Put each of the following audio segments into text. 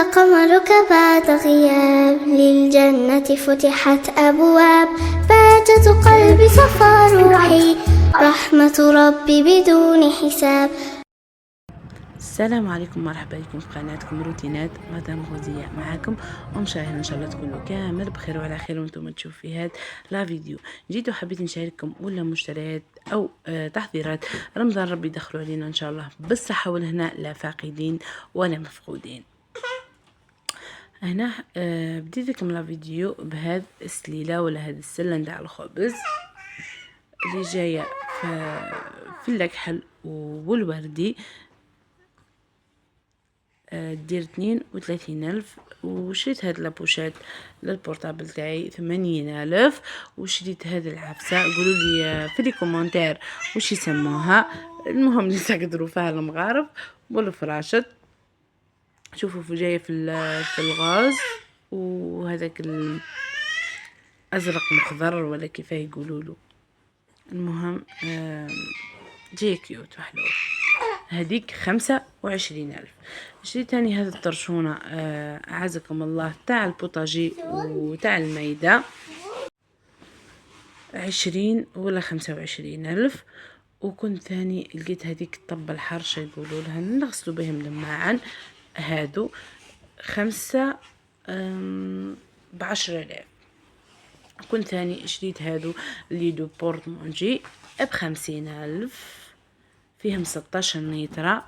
قمرك بعد غياب، للجنة فتحت أبواب، بهجة قلبي صفى روحي، رحمة ربي بدون حساب. السلام عليكم، مرحبا بكم في قناتكم روتينات مدام غزية معاكم. ومشاهدين ان شاء الله تكونوا كامل بخير وعلى خير وانتم تشوفوا في هذا لا فيديو جديد، وحبيت نشارككم ولا مشتريات او تحضيرات رمضان. ربي يدخلوا علينا ان شاء الله بالصحة والهنا، لا فاقدين ولا مفقودين. هنا بديت لكم لا فيديو بهذا السليلة ولا هذا السلة نتاع الخبز اللي جاية في الكحل والوردي، دير 32,000. وشريت هاد لابوشات للبورتابل تاعي 80,000. وشريت هاد العفسة، قولوا لي في لي كومنتير وش يسموها، المهم اللي تقدروا فيها المغارف والفراشط. شوفوا في جايه في الغاز، وهذاك الازرق مخضر ولا كيف يقولوا له. المهم جاي كيوت وحلو. هذيك 25,000. شريت تاني هذا الطرشونة أعزكم الله تاع البوتاجي وتاع الميدة 20 ولا 25,000. وكنت ثاني لقيت هذيك الطبة الحرشة يقولوا لها نغسلوا بهم لماعا، هادو 5 ب10,000. كنت ثاني شريت هادو اللي دو بورتمونجي ب50,000، فيهم 16 نيترا.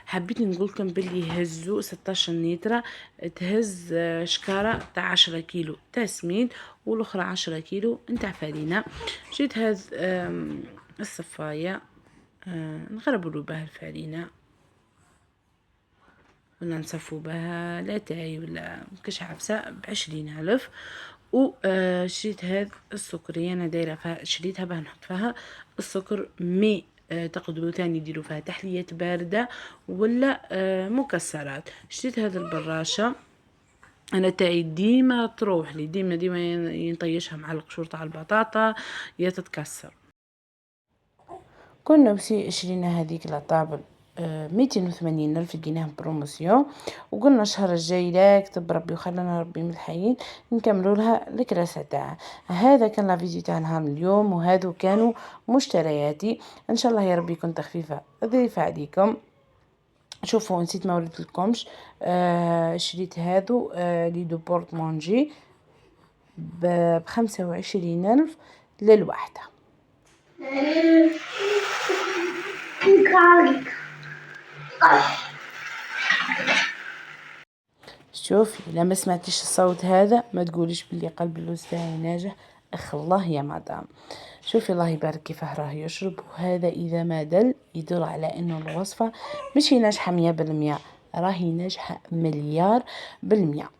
حبيت نقولكم باللي يهزوا 16 نيترا تهز شكارة تاع 10 كيلو تاع سمين، والاخرى 10 كيلو نتاع فرينة. جيت هاز الصفاية نغربلو بها الفرينة ولا نصفو بها لاتاي ولا كاش عفسة ب20,000. وشريت هاد السكرية انا دايره فيها، شريتها باه نحط فيها السكر مي تقدروا تاني ديروا فيها تحليات باردة ولا مكسرات. شريت هذا البراشة انا تاعي ديما تروح لي، ديما ينطيشها مع القشور تاع البطاطا يا تتكسر. كنا شرينا هذيك لاطابل 280,000، لقيناها بروموسيون. وقلنا الشهر الجاي لا يكتب ربي وخلنا ربي من الحيين نكملوا لها الكراسة تاعها. هذا كان لا فيديو تاع نهار اليوم، وهذو كانوا مشترياتي. ان شاء الله يا ربي يكون تخفيفه ظريفه عليكم. شوفوا نسيت ما وريت لكمش، شريت هذو لي دو بورتمونجي ب25,000 للوحده. شوفي لما سمعتيش الصوت هذا ما تقوليش بلي قلب اللوز تاعي ناجح. اخ الله يا مدام. شوفي الله يبارك كيفاه راه يشرب، وهذا اذا ما دل يدل على انه الوصفة مش ناجحة 100%، راهي ناجحة 1,000,000,000%.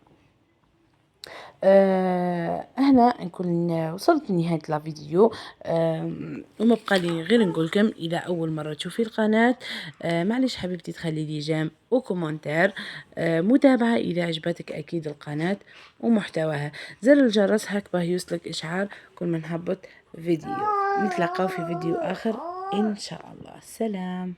هنا نكون وصلت لنهاية لا فيديو. وما بقى لي غير نقولكم اذا اول مره تشوفي القناه معليش حبيبتي تخلي لي جيم وكومنتير، متابعه اذا عجبتك اكيد القناه ومحتواها، زر الجرس هاك باه يوصلك اشعار كل ما نهبط فيديو. نتلاقاو في فيديو اخر ان شاء الله. سلام.